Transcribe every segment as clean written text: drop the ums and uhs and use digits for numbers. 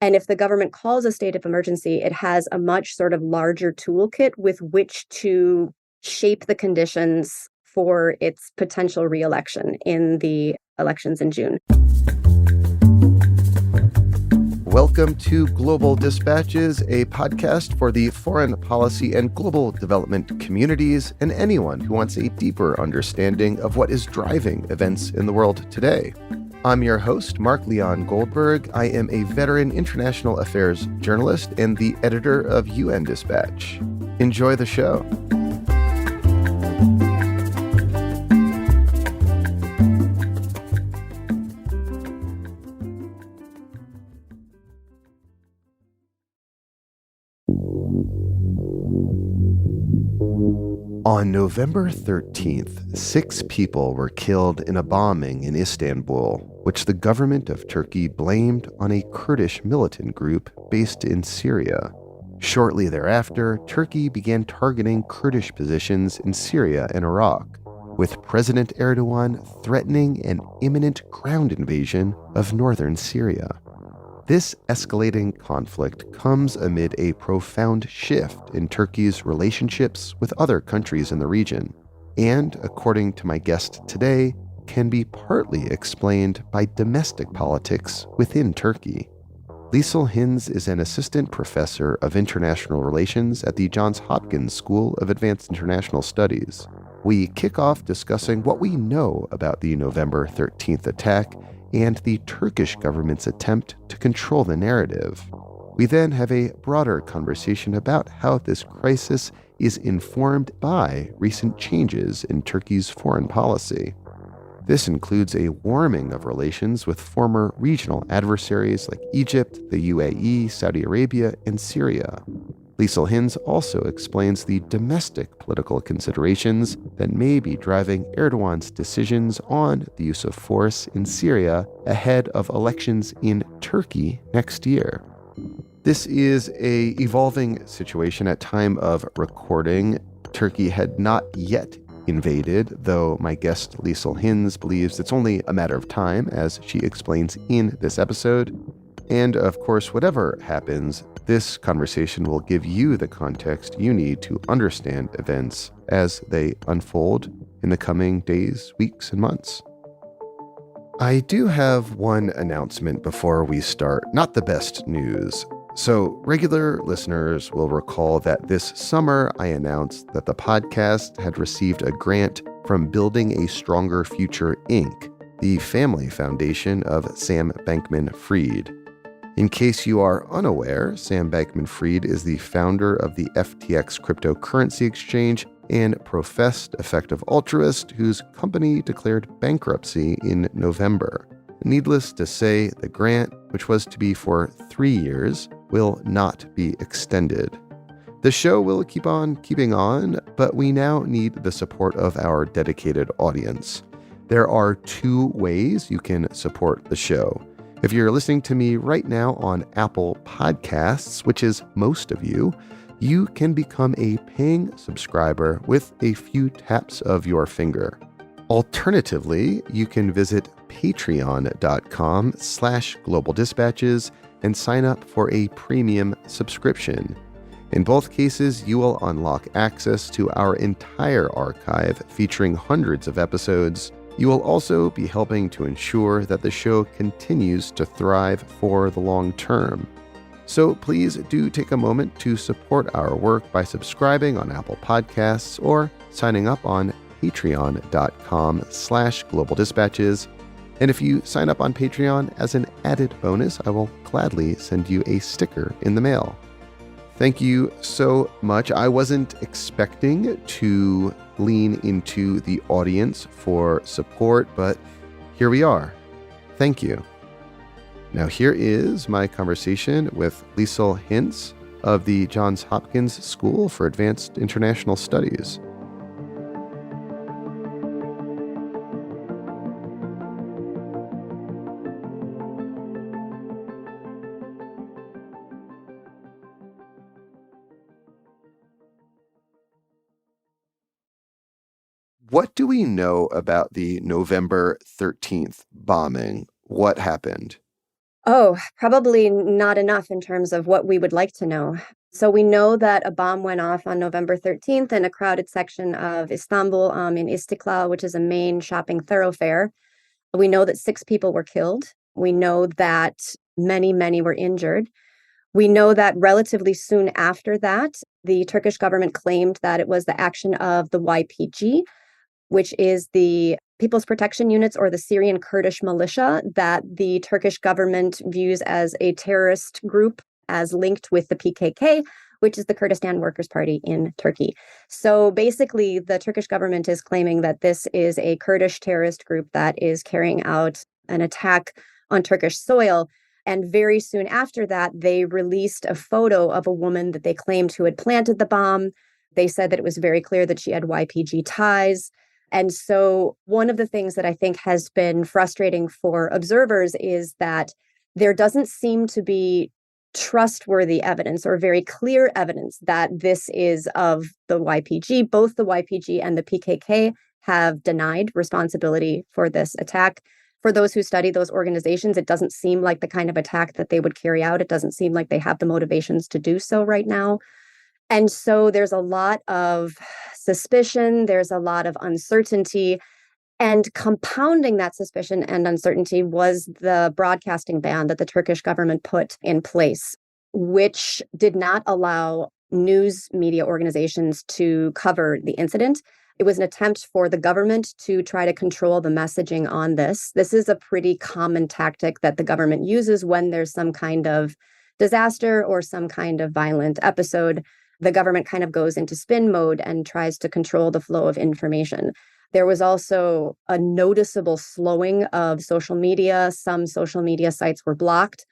And if the government calls a state of emergency, it has a much sort of larger toolkit with which to shape the conditions for its potential re-election in the elections in June. Welcome to Global Dispatches, a podcast for the foreign policy and global development communities and anyone who wants a deeper understanding of what is driving events in the world today. I'm your host, Mark Leon Goldberg. I am a veteran international affairs journalist and the editor of UN Dispatch. Enjoy the show. On November 13th, 6 people were killed in a bombing in Istanbul, which the government of Turkey blamed on a Kurdish militant group based in Syria. Shortly thereafter, Turkey began targeting Kurdish positions in Syria and Iraq, with President Erdogan threatening an imminent ground invasion of Northern Syria. This escalating conflict comes amid a profound shift in Turkey's relationships with other countries in the region, and, according to my guest today, can be partly explained by domestic politics within Turkey. Lisel Hintz is an assistant professor of international relations at the Johns Hopkins School of Advanced International Studies. We kick off discussing what we know about the November 13th attack and the Turkish government's attempt to control the narrative. We then have a broader conversation about how this crisis is informed by recent changes in Turkey's foreign policy. This includes a warming of relations with former regional adversaries like Egypt, the UAE, Saudi Arabia, and Syria. Lisel Hintz also explains the domestic political considerations that may be driving Erdogan's decisions on the use of force in Syria ahead of elections in Turkey next year. This is an evolving situation at time of recording. Turkey had not yet invaded, though my guest Lisel Hintz believes it's only a matter of time, as she explains in this episode. And of course, whatever happens, this conversation will give you the context you need to understand events as they unfold in the coming days, weeks, and months. I do have one announcement before we start, not the best news. So regular listeners will recall that this summer I announced that the podcast had received a grant from Building a Stronger Future, Inc., the family foundation of Sam Bankman-Fried. In case you are unaware, Sam Bankman-Fried is the founder of the FTX cryptocurrency exchange and professed effective altruist whose company declared bankruptcy in November. Needless to say, the grant, which was to be for 3 years, will not be extended. The show will keep on keeping on, but we now need the support of our dedicated audience. There are 2 ways you can support the show. If you're listening to me right now on Apple Podcasts, which is most of you, you can become a paying subscriber with a few taps of your finger. Alternatively, you can visit patreon.com/globaldispatches and sign up for a premium subscription. In both cases, you will unlock access to our entire archive featuring hundreds of episodes. You will also be helping to ensure that the show continues to thrive for the long term. So please do take a moment to support our work by subscribing on Apple Podcasts or signing up on patreon.com/globaldispatches. And if you sign up on Patreon as an added bonus, I will gladly send you a sticker in the mail. Thank you so much. I wasn't expecting to lean into the audience for support, but here we are. Thank you. Now here is my conversation with Lisel Hintz of the Johns Hopkins School for Advanced International Studies. What do we know about the November 13th bombing? What happened? Oh, probably not enough in terms of what we would like to know. So we know that a bomb went off on November 13th in a crowded section of Istanbul, in Istiklal, which is a main shopping thoroughfare. We know that 6 people were killed. We know that many, many were injured. We know that relatively soon after that, the Turkish government claimed that it was the action of the YPG, which is the People's Protection Units or the Syrian Kurdish militia that the Turkish government views as a terrorist group as linked with the PKK, which is the Kurdistan Workers' Party in Turkey. So basically, the Turkish government is claiming that this is a Kurdish terrorist group that is carrying out an attack on Turkish soil. And very soon after that, they released a photo of a woman that they claimed who had planted the bomb. They said that it was very clear that she had YPG ties. And so, one of the things that I think has been frustrating for observers is that there doesn't seem to be trustworthy evidence or very clear evidence that this is of the YPG. Both the YPG and the PKK have denied responsibility for this attack. For those who study those organizations, it doesn't seem like the kind of attack that they would carry out. It doesn't seem like they have the motivations to do so right now. And so there's a lot of suspicion, there's a lot of uncertainty. And compounding that suspicion and uncertainty was the broadcasting ban that the Turkish government put in place, which did not allow news media organizations to cover the incident. It was an attempt for the government to try to control the messaging on this. This is a pretty common tactic that the government uses when there's some kind of disaster or some kind of violent episode. The government kind of goes into spin mode and tries to control the flow of information. There was also a noticeable slowing of social media. Some social media sites were blocked.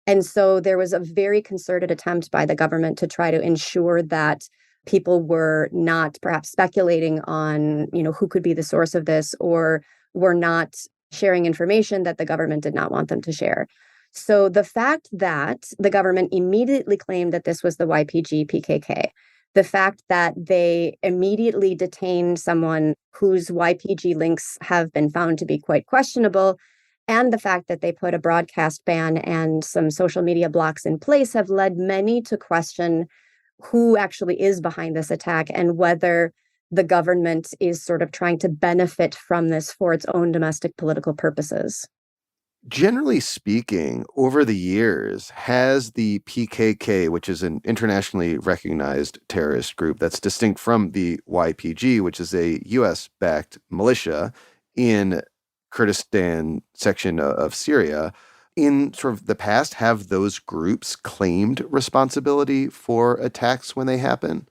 And so there was a very concerted attempt by the government to try to ensure that people were not perhaps speculating on, who could be the source of this, or were not sharing information that the government did not want them to share. So the fact that the government immediately claimed that this was the YPG PKK, the fact that they immediately detained someone whose YPG links have been found to be quite questionable, and the fact that they put a broadcast ban and some social media blocks in place have led many to question who actually is behind this attack and whether the government is sort of trying to benefit from this for its own domestic political purposes. Generally speaking, over the years, has the PKK, which is an internationally recognized terrorist group that's distinct from the YPG, which is a US-backed militia in Kurdistan section of Syria, in sort of the past, have those groups claimed responsibility for attacks when they happen?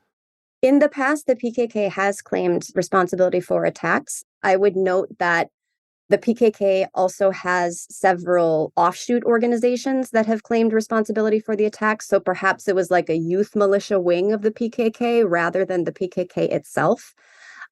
In the past, the PKK has claimed responsibility for attacks. I would note that the PKK also has several offshoot organizations that have claimed responsibility for the attacks. So perhaps it was like a youth militia wing of the PKK rather than the PKK itself.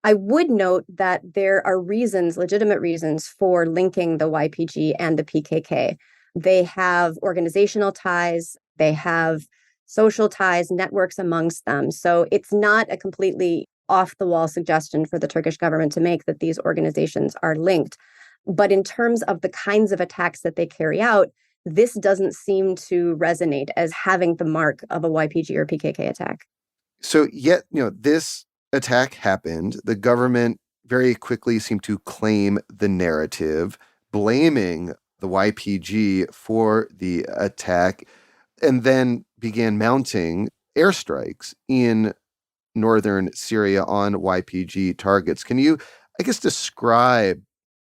I would note that there are reasons, legitimate reasons, for linking the YPG and the PKK. They have organizational ties, they have social ties, networks amongst them. So it's not a completely off the wall suggestion for the Turkish government to make that these organizations are linked. But in terms of the kinds of attacks that they carry out, this doesn't seem to resonate as having the mark of a YPG or PKK attack. So yet, this attack happened. The government very quickly seemed to claim the narrative, blaming the YPG for the attack, and then began mounting airstrikes in northern Syria on YPG targets. Can you, I guess, describe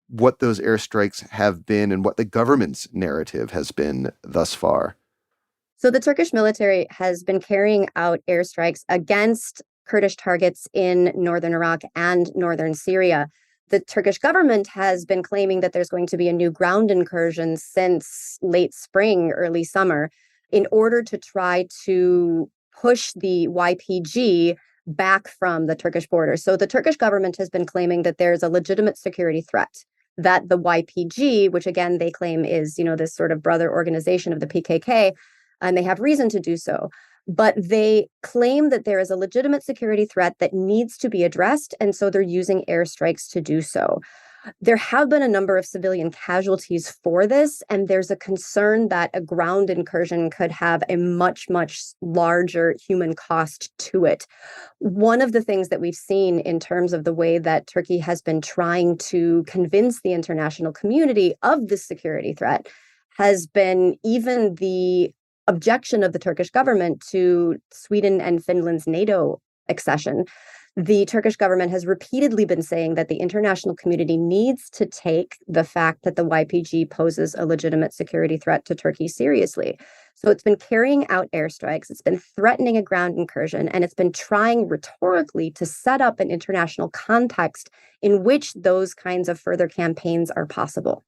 what those airstrikes have been and what the government's narrative has been thus far? So the Turkish military has been carrying out airstrikes against Kurdish targets in northern Iraq and northern Syria. The Turkish government has been claiming that there's going to be a new ground incursion since late spring, early summer, in order to try to push the YPG back from the Turkish border. So the Turkish government has been claiming that there's a legitimate security threat, that the YPG, which again they claim is, this sort of brother organization of the PKK, and they have reason to do so. But they claim that there is a legitimate security threat that needs to be addressed, and so they're using airstrikes to do so. There have been a number of civilian casualties for this, and there's a concern that a ground incursion could have a much, much larger human cost to it. One of the things that we've seen in terms of the way that Turkey has been trying to convince the international community of this security threat has been even the objection of the Turkish government to Sweden and Finland's NATO accession. The Turkish government has repeatedly been saying that the international community needs to take the fact that the YPG poses a legitimate security threat to Turkey seriously. So it's been carrying out airstrikes, it's been threatening a ground incursion, and it's been trying rhetorically to set up an international context in which those kinds of further campaigns are possible.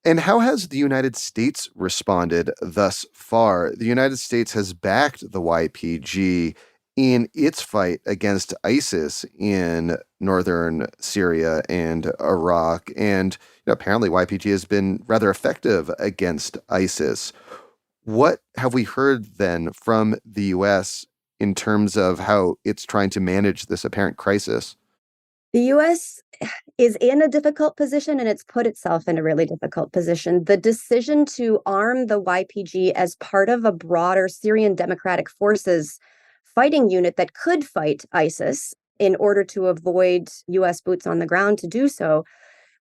And how has the United States responded thus far? The United States has backed the YPG in its fight against ISIS in northern Syria and Iraq. And apparently, YPG has been rather effective against ISIS. What have we heard then from the U.S. in terms of how it's trying to manage this apparent crisis? The US is in a difficult position and it's put itself in a really difficult position. The decision to arm the YPG as part of a broader Syrian Democratic Forces fighting unit that could fight ISIS in order to avoid US boots on the ground to do so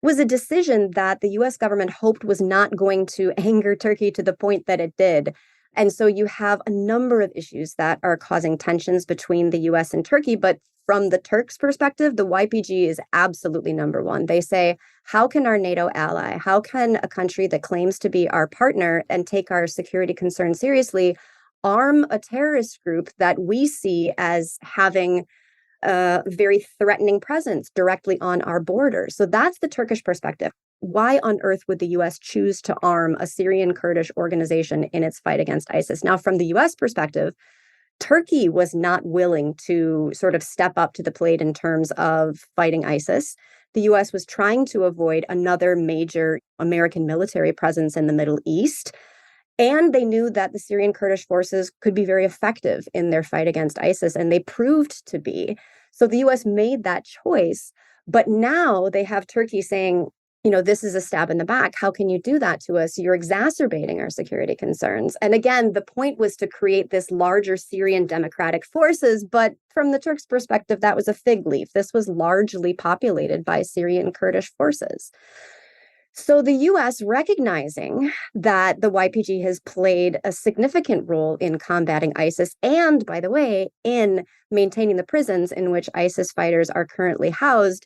was a decision that the US government hoped was not going to anger Turkey to the point that it did. And so you have a number of issues that are causing tensions between the US and Turkey. But from the Turks' perspective, the YPG is absolutely number one. They say, how can our NATO ally, how can a country that claims to be our partner and take our security concerns seriously arm a terrorist group that we see as having a very threatening presence directly on our border? So that's the Turkish perspective. Why on earth would the US choose to arm a Syrian Kurdish organization in its fight against ISIS? Now, from the US perspective, Turkey was not willing to sort of step up to the plate in terms of fighting ISIS. The US was trying to avoid another major American military presence in the Middle East. And they knew that the Syrian Kurdish forces could be very effective in their fight against ISIS, and they proved to be. So the US made that choice. But now they have Turkey saying, this is a stab in the back. How can you do that to us? You're exacerbating our security concerns. And again, the point was to create this larger Syrian democratic forces. But from the Turks' perspective, that was a fig leaf. This was largely populated by Syrian Kurdish forces. So the US, recognizing that the YPG has played a significant role in combating ISIS and, by the way, in maintaining the prisons in which ISIS fighters are currently housed,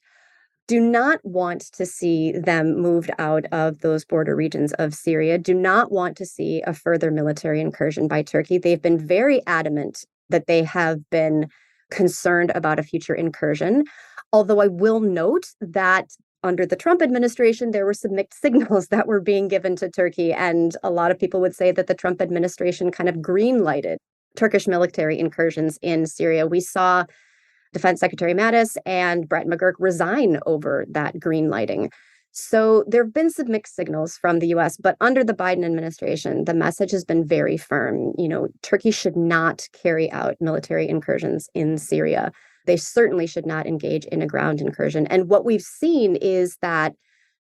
do not want to see them moved out of those border regions of Syria, do not want to see a further military incursion by Turkey. They've been very adamant that they have been concerned about a future incursion. Although I will note that under the Trump administration, there were some mixed signals that were being given to Turkey. And a lot of people would say that the Trump administration kind of green-lighted Turkish military incursions in Syria. We saw Defense Secretary Mattis and Brett McGurk resign over that green lighting. So there have been some mixed signals from the US, but under the Biden administration, the message has been very firm. Turkey should not carry out military incursions in Syria. They certainly should not engage in a ground incursion. And what we've seen is that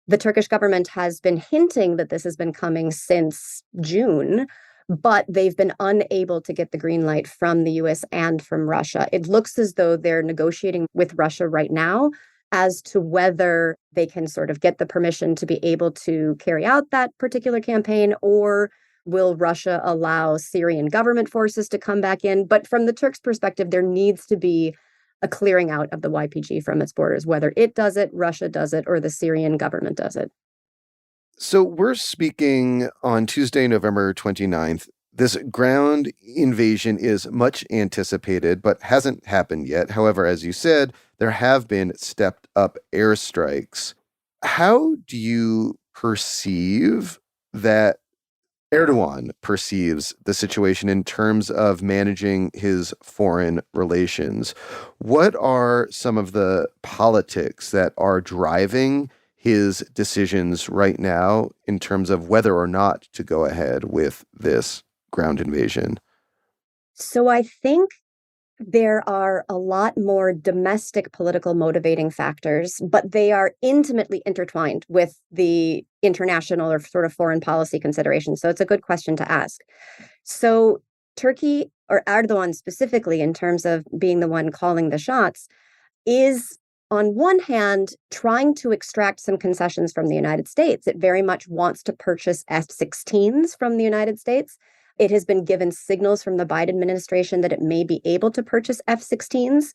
the Turkish government has been hinting that this has been coming since June, but they've been unable to get the green light from the US and from Russia. It looks as though they're negotiating with Russia right now as to whether they can sort of get the permission to be able to carry out that particular campaign, or will Russia allow Syrian government forces to come back in? But from the Turks' perspective, there needs to be a clearing out of the YPG from its borders, whether it does it, Russia does it, or the Syrian government does it. So we're speaking on Tuesday, November 29th. This ground invasion is much anticipated, but hasn't happened yet. However, as you said, there have been stepped up airstrikes. How do you perceive that Erdogan perceives the situation in terms of managing his foreign relations? What are some of the politics that are driving his decisions right now in terms of whether or not to go ahead with this ground invasion? So I think There are a lot more domestic political motivating factors, but they are intimately intertwined with the international or sort of foreign policy considerations. So it's a good question to ask. So Turkey, or Erdogan specifically, in terms of being the one calling the shots, is on one hand trying to extract some concessions from the United States. It very much wants to purchase F-16s from the United States. It has been given signals from the Biden administration that it may be able to purchase F-16s.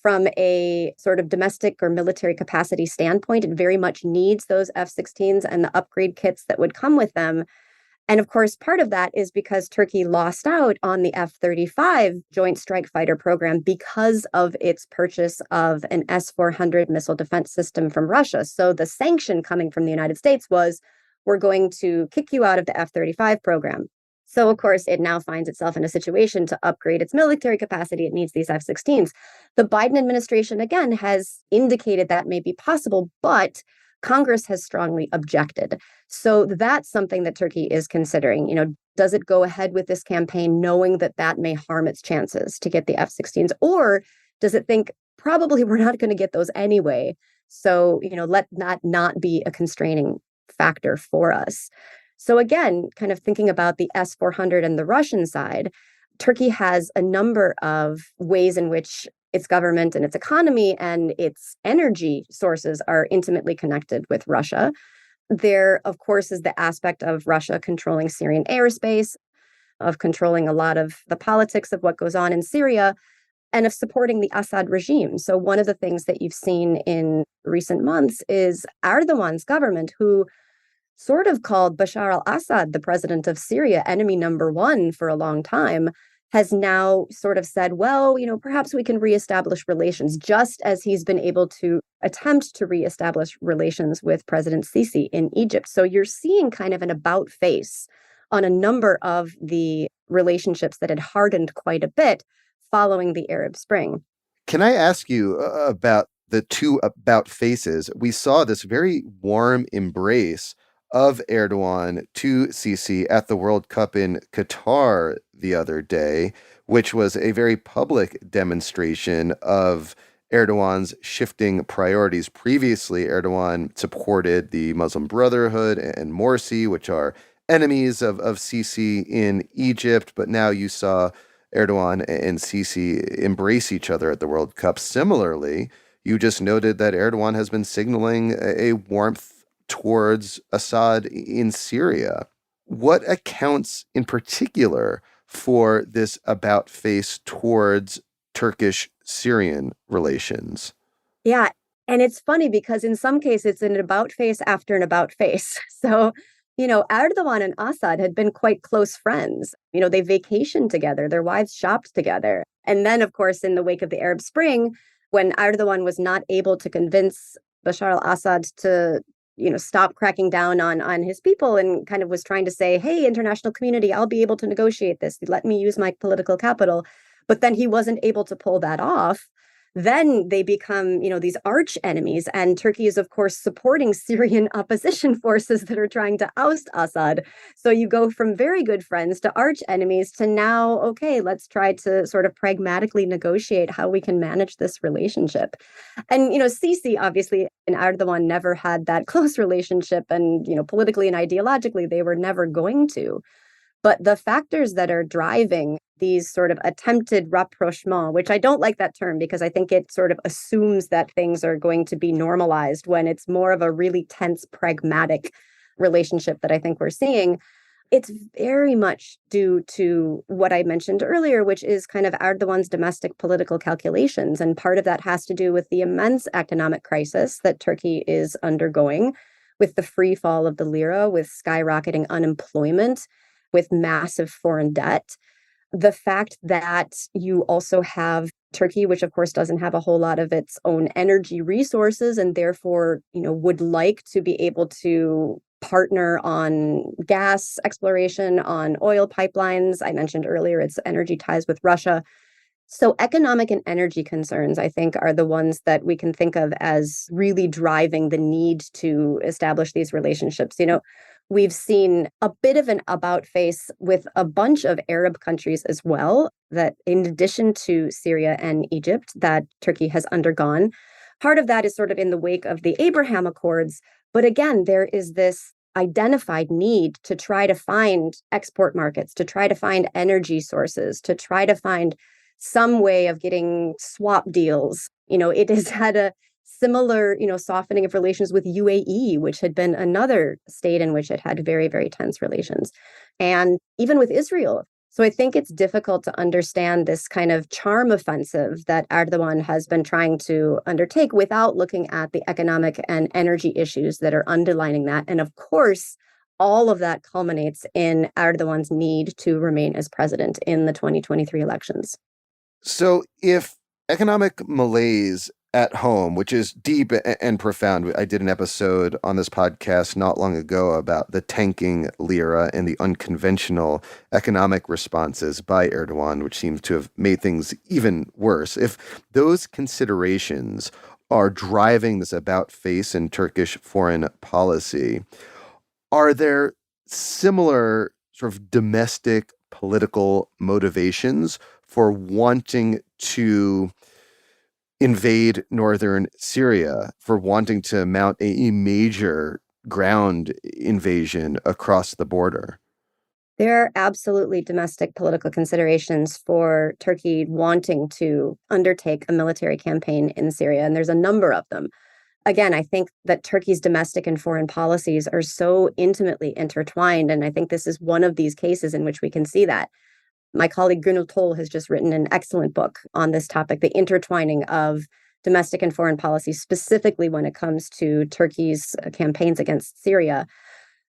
From a sort of domestic or military capacity standpoint, it very much needs those F-16s and the upgrade kits that would come with them. And of course, part of that is because Turkey lost out on the F-35 Joint Strike Fighter program because of its purchase of an S-400 missile defense system from Russia. So the sanction coming from the United States was, we're going to kick you out of the F-35 program. So, of course, it now finds itself in a situation to upgrade its military capacity. It needs these F-16s. The Biden administration, again, has indicated that may be possible, but Congress has strongly objected. So that's something that Turkey is considering. Does it go ahead with this campaign knowing that that may harm its chances to get the F-16s? Or does it think probably we're not going to get those anyway? So, let that not be a constraining factor for us. So again, kind of thinking about the S-400 and the Russian side, Turkey has a number of ways in which its government and its economy and its energy sources are intimately connected with Russia. There, of course, is the aspect of Russia controlling Syrian airspace, of controlling a lot of the politics of what goes on in Syria, and of supporting the Assad regime. So one of the things that you've seen in recent months is Erdogan's government, who sort of called Bashar al-Assad, the president of Syria, enemy number one for a long time, has now sort of said, well, perhaps we can reestablish relations, just as he's been able to attempt to reestablish relations with President Sisi in Egypt. So you're seeing kind of an about face on a number of the relationships that had hardened quite a bit following the Arab Spring. Can I ask you about the two about faces? We saw this very warm embrace of Erdogan to Sisi at the World Cup in Qatar the other day, which was a very public demonstration of Erdogan's shifting priorities. Previously, Erdogan supported the Muslim Brotherhood and Morsi, which are enemies of Sisi in Egypt, but now you saw Erdogan and Sisi embrace each other at the World Cup. Similarly, you just noted that Erdogan has been signaling a warmth towards Assad in Syria. What accounts in particular for this about face towards Turkish-Syrian relations? Yeah, and it's funny because in some cases it's an about face after an about face. So, Erdogan and Assad had been quite close friends. They vacationed together, their wives shopped together. And then, of course, in the wake of the Arab Spring, when Erdogan was not able to convince Bashar al-Assad to stop cracking down on his people and kind of was trying to say, hey, international community, I'll be able to negotiate this. Let me use my political capital. But then he wasn't able to pull that off. Then they become, these arch enemies. And Turkey is, of course, supporting Syrian opposition forces that are trying to oust Assad. So you go from very good friends to arch enemies to now, okay, let's try to sort of pragmatically negotiate how we can manage this relationship. And, Sisi, obviously, and Erdogan never had that close relationship. And, politically and ideologically, they were never going to. But the factors that are driving these sort of attempted rapprochement, which I don't like that term because I think it sort of assumes that things are going to be normalized when it's more of a really tense, pragmatic relationship that I think we're seeing. It's very much due to what I mentioned earlier, which is kind of Erdogan's domestic political calculations. And part of that has to do with the immense economic crisis that Turkey is undergoing, with the free fall of the lira, with skyrocketing unemployment, with massive foreign debt. The fact that you also have Turkey, which of course doesn't have a whole lot of its own energy resources and therefore, would like to be able to partner on gas exploration, on oil pipelines. I mentioned earlier its energy ties with Russia. So economic and energy concerns, I think, are the ones that we can think of as really driving the need to establish these relationships. We've seen a bit of an about face with a bunch of Arab countries as well, that in addition to Syria and Egypt, that Turkey has undergone. Part of that is sort of in the wake of the Abraham Accords. But again, there is this identified need to try to find export markets, to try to find energy sources, to try to find some way of getting swap deals. It has had a similar, softening of relations with UAE, which had been another state in which it had very, very tense relations, and even with Israel. So I think it's difficult to understand this kind of charm offensive that Erdogan has been trying to undertake without looking at the economic and energy issues that are underlining that. And of course, all of that culminates in Erdogan's need to remain as president in the 2023 elections. So if economic malaise at home, which is deep and profound. I did an episode on this podcast not long ago about the tanking lira and the unconventional economic responses by Erdogan, which seems to have made things even worse. If those considerations are driving this about face in Turkish foreign policy, are there similar sort of domestic political motivations for wanting to invade northern Syria, for wanting to mount a major ground invasion across the border? There are absolutely domestic political considerations for Turkey wanting to undertake a military campaign in Syria, and there's a number of them. Again, I think that Turkey's domestic and foreign policies are so intimately intertwined, and I think this is one of these cases in which we can see that. My colleague Gönül Toll has just written an excellent book on this topic, the intertwining of domestic and foreign policy, specifically when it comes to Turkey's campaigns against Syria.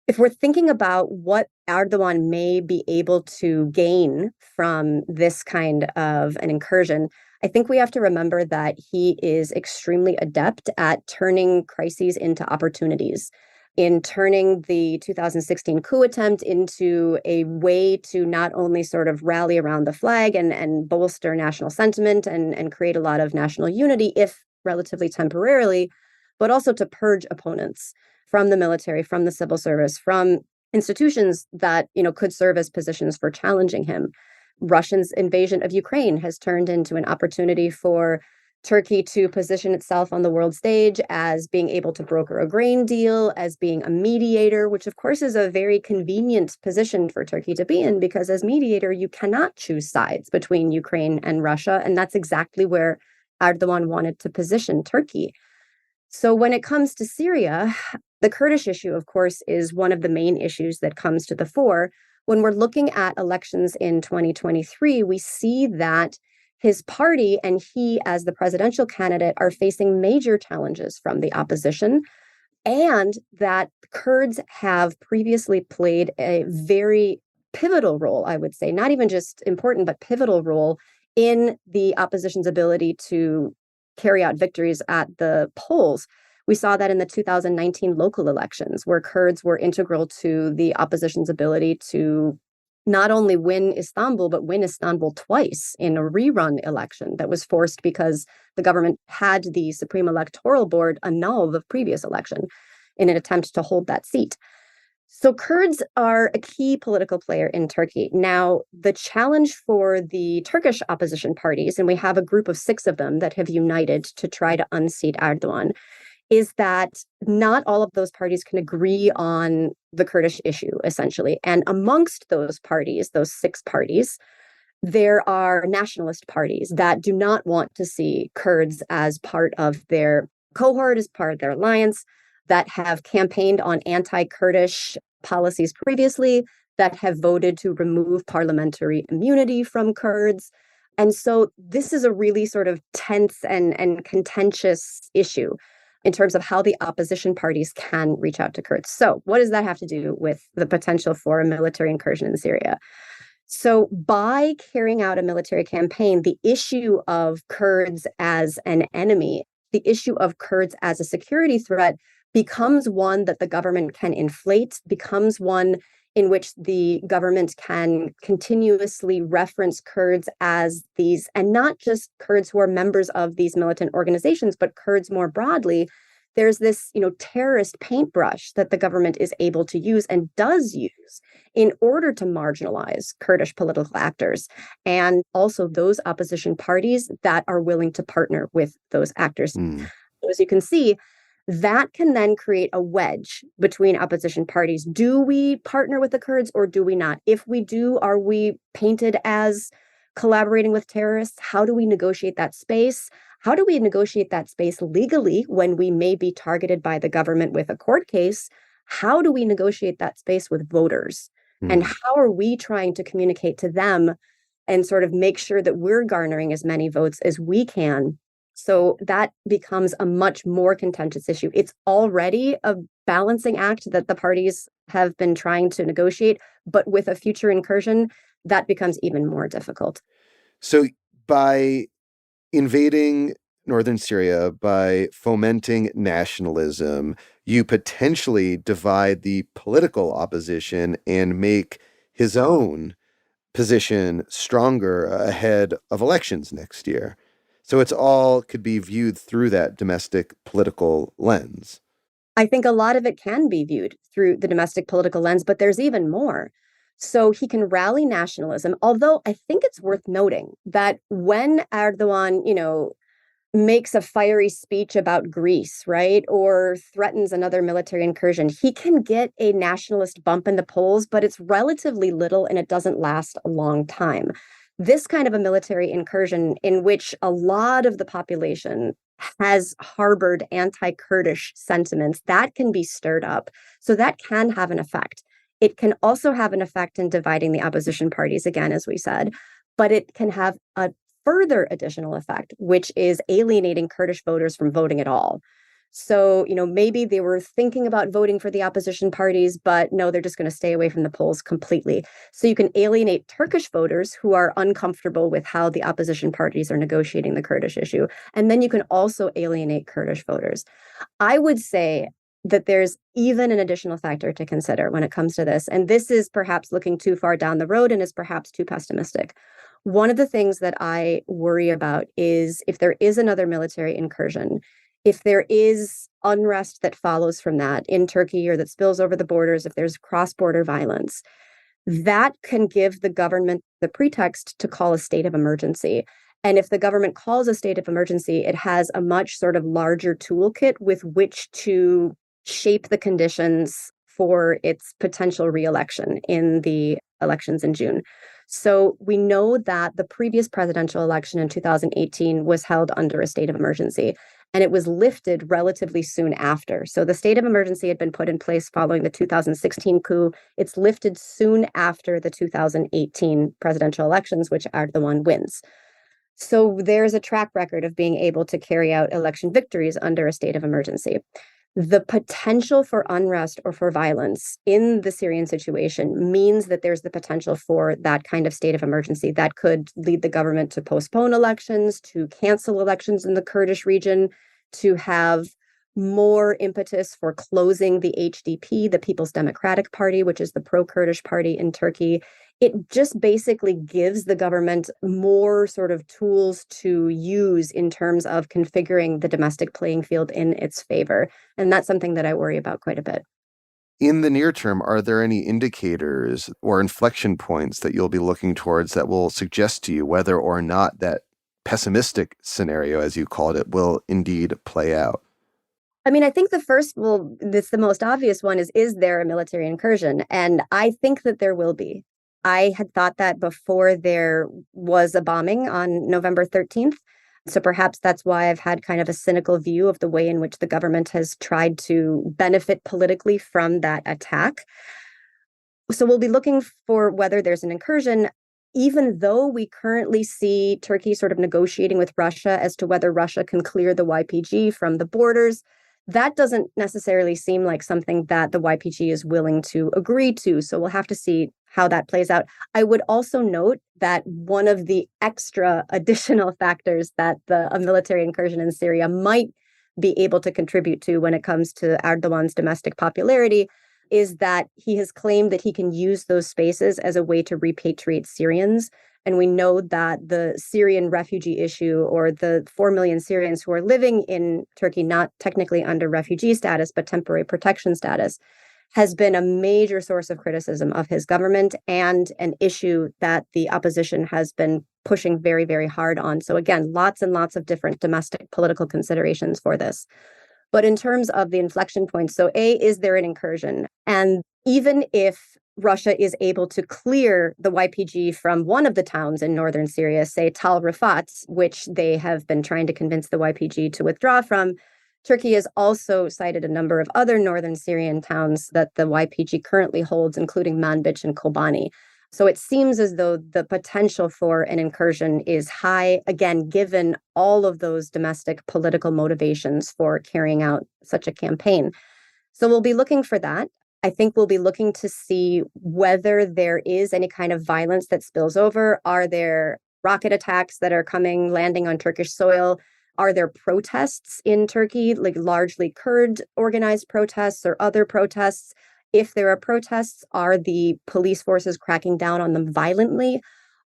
If we're thinking about what Erdogan may be able to gain from this kind of an incursion, I think we have to remember that he is extremely adept at turning crises into opportunities, in turning the 2016 coup attempt into a way to not only sort of rally around the flag and bolster national sentiment and create a lot of national unity, if relatively temporarily, but also to purge opponents from the military, from the civil service, from institutions that, could serve as positions for challenging him. Russia's invasion of Ukraine has turned into an opportunity for Turkey to position itself on the world stage as being able to broker a grain deal, as being a mediator, which of course is a very convenient position for Turkey to be in, because as mediator, you cannot choose sides between Ukraine and Russia. And that's exactly where Erdogan wanted to position Turkey. So when it comes to Syria, the Kurdish issue, of course, is one of the main issues that comes to the fore. When we're looking at elections in 2023, we see that his party and he, as the presidential candidate, are facing major challenges from the opposition, and that Kurds have previously played a very pivotal role, I would say, not even just important, but pivotal role in the opposition's ability to carry out victories at the polls. We saw that in the 2019 local elections, where Kurds were integral to the opposition's ability to not only win Istanbul, but win Istanbul twice in a rerun election that was forced because the government had the Supreme Electoral Board annul the previous election in an attempt to hold that seat. So Kurds are a key political player in Turkey. Now, the challenge for the Turkish opposition parties, and we have a group of 6 of them that have united to try to unseat Erdogan, is that not all of those parties can agree on the Kurdish issue, essentially. And amongst those parties, those 6 parties, there are nationalist parties that do not want to see Kurds as part of their cohort, as part of their alliance, that have campaigned on anti-Kurdish policies previously, that have voted to remove parliamentary immunity from Kurds. And so this is a really sort of tense and contentious issue in terms of how the opposition parties can reach out to Kurds. So what does that have to do with the potential for a military incursion in Syria? So by carrying out a military campaign, the issue of Kurds as an enemy, the issue of Kurds as a security threat becomes one that the government can inflate, becomes one in which the government can continuously reference Kurds as these, and not just Kurds who are members of these militant organizations, but Kurds more broadly, there's this, terrorist paintbrush that the government is able to use and does use in order to marginalize Kurdish political actors and also those opposition parties that are willing to partner with those actors. Mm. As you can see, that can then create a wedge between opposition parties. Do we partner with the Kurds or do we not? If we do, are we painted as collaborating with terrorists? How do we negotiate that space? How do we negotiate that space legally when we may be targeted by the government with a court case? How do we negotiate that space with voters? And Mm. how are we trying to communicate to them and sort of make sure that we're garnering as many votes as we can? So that becomes a much more contentious issue. It's already a balancing act that the parties have been trying to negotiate, but with a future incursion, that becomes even more difficult. So by invading northern Syria, by fomenting nationalism, you potentially divide the political opposition and make his own position stronger ahead of elections next year. So it's all could be viewed through that domestic political lens. I think a lot of it can be viewed through the domestic political lens, but there's even more. So he can rally nationalism, although I think it's worth noting that when Erdogan, makes a fiery speech about Greece, right, or threatens another military incursion, he can get a nationalist bump in the polls, but it's relatively little and it doesn't last a long time. This kind of a military incursion in which a lot of the population has harbored anti-Kurdish sentiments, that can be stirred up. So that can have an effect. It can also have an effect in dividing the opposition parties, again, as we said, but it can have a further additional effect, which is alienating Kurdish voters from voting at all. So, maybe they were thinking about voting for the opposition parties, but no, they're just going to stay away from the polls completely. So you can alienate Turkish voters who are uncomfortable with how the opposition parties are negotiating the Kurdish issue. And then you can also alienate Kurdish voters. I would say that there's even an additional factor to consider when it comes to this. And this is perhaps looking too far down the road and is perhaps too pessimistic. One of the things that I worry about is if there is another military incursion, if there is unrest that follows from that in Turkey or that spills over the borders, if there's cross-border violence, that can give the government the pretext to call a state of emergency. And if the government calls a state of emergency, it has a much sort of larger toolkit with which to shape the conditions for its potential reelection in the elections in June. So we know that the previous presidential election in 2018 was held under a state of emergency, and it was lifted relatively soon after. So the state of emergency had been put in place following the 2016 coup. It's lifted soon after the 2018 presidential elections, which Erdogan wins. So there's a track record of being able to carry out election victories under a state of emergency. The potential for unrest or for violence in the Syrian situation means that there's the potential for that kind of state of emergency that could lead the government to postpone elections, to cancel elections in the Kurdish region, to have more impetus for closing the HDP, the People's Democratic Party, which is the pro-Kurdish party in Turkey. It just basically gives the government more sort of tools to use in terms of configuring the domestic playing field in its favor. And that's something that I worry about quite a bit. In the near term, are there any indicators or inflection points that you'll be looking towards that will suggest to you whether or not that pessimistic scenario, as you called it, will indeed play out? I mean, I think that's the most obvious one is there a military incursion? And I think that there will be. I had thought that before there was a bombing on November 13th. So perhaps that's why I've had kind of a cynical view of the way in which the government has tried to benefit politically from that attack. So we'll be looking for whether there's an incursion, even though we currently see Turkey sort of negotiating with Russia as to whether Russia can clear the YPG from the borders. That doesn't necessarily seem like something that the YPG is willing to agree to. So we'll have to see how that plays out. I would also note that one of the extra additional factors that a military incursion in Syria might be able to contribute to when it comes to Erdogan's domestic popularity is that he has claimed that he can use those spaces as a way to repatriate Syrians. And we know that the Syrian refugee issue, or the 4 million Syrians who are living in Turkey, not technically under refugee status, but temporary protection status, has been a major source of criticism of his government and an issue that the opposition has been pushing very, very hard on. So again, lots and lots of different domestic political considerations for this. But in terms of the inflection points, so A, is there an incursion? And even if Russia is able to clear the YPG from one of the towns in northern Syria, say Tal Rifat, which they have been trying to convince the YPG to withdraw from, Turkey has also cited a number of other northern Syrian towns that the YPG currently holds, including Manbij and Kobani. So it seems as though the potential for an incursion is high, again, given all of those domestic political motivations for carrying out such a campaign. So we'll be looking for that. I think we'll be looking to see whether there is any kind of violence that spills over. Are there rocket attacks that are landing on Turkish soil? Are there protests in Turkey, like largely Kurd organized protests or other protests? If there are protests, are the police forces cracking down on them violently?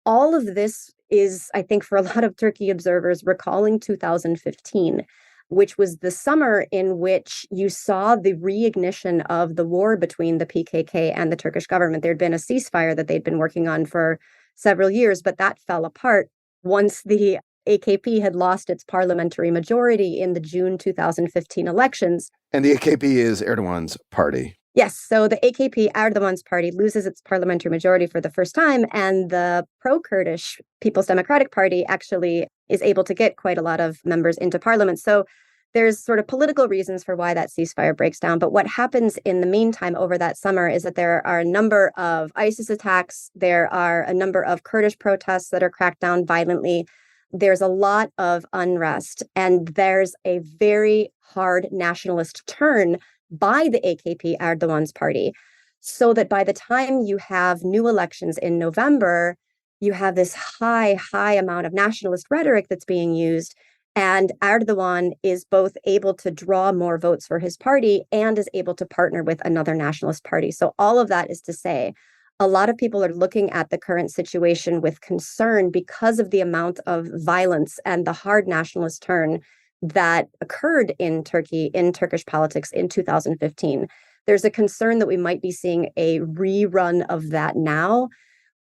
All of this is, I think, for a lot of Turkey observers, recalling 2015, which was the summer in which you saw the reignition of the war between the PKK and the Turkish government. There'd been a ceasefire that they'd been working on for several years, but that fell apart once the AKP had lost its parliamentary majority in the June 2015 elections. And the AKP is Erdogan's party. Yes, so the AKP, Erdogan's party, loses its parliamentary majority for the first time, and the pro-Kurdish People's Democratic Party actually is able to get quite a lot of members into parliament. So there's sort of political reasons for why that ceasefire breaks down. But what happens in the meantime over that summer is that there are a number of ISIS attacks. There are a number of Kurdish protests that are cracked down violently. There's a lot of unrest, and there's a very hard nationalist turn by the AKP, Erdogan's party, so that by the time you have new elections in November, you have this high amount of nationalist rhetoric that's being used. And Erdogan is both able to draw more votes for his party and is able to partner with another nationalist party. So all of that is to say, a lot of people are looking at the current situation with concern because of the amount of violence and the hard nationalist turn that occurred in Turkey, in Turkish politics in 2015. There's a concern that we might be seeing a rerun of that now,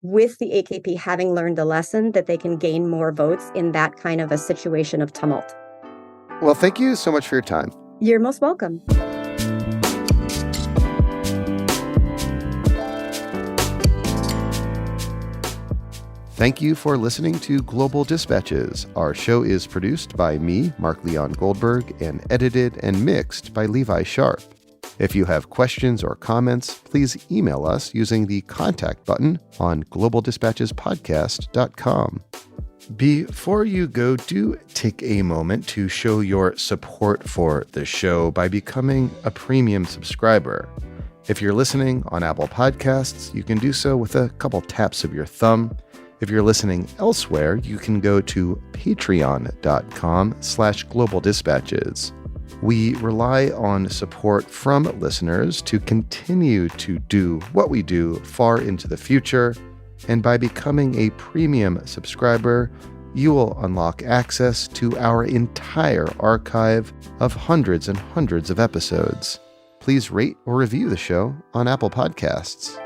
with the AKP having learned a lesson that they can gain more votes in that kind of a situation of tumult. Well, thank you so much for your time. You're most welcome. Thank you for listening to Global Dispatches. Our show is produced by me, Mark Leon Goldberg, and edited and mixed by Levi Sharp. If you have questions or comments, please email us using the contact button on globaldispatchespodcast.com. Before you go, do take a moment to show your support for the show by becoming a premium subscriber. If you're listening on Apple Podcasts, you can do so with a couple taps of your thumb. If you're listening elsewhere, you can go to patreon.com/globaldispatches. We rely on support from listeners to continue to do what we do far into the future, and by becoming a premium subscriber, you will unlock access to our entire archive of hundreds and hundreds of episodes. Please rate or review the show on Apple Podcasts.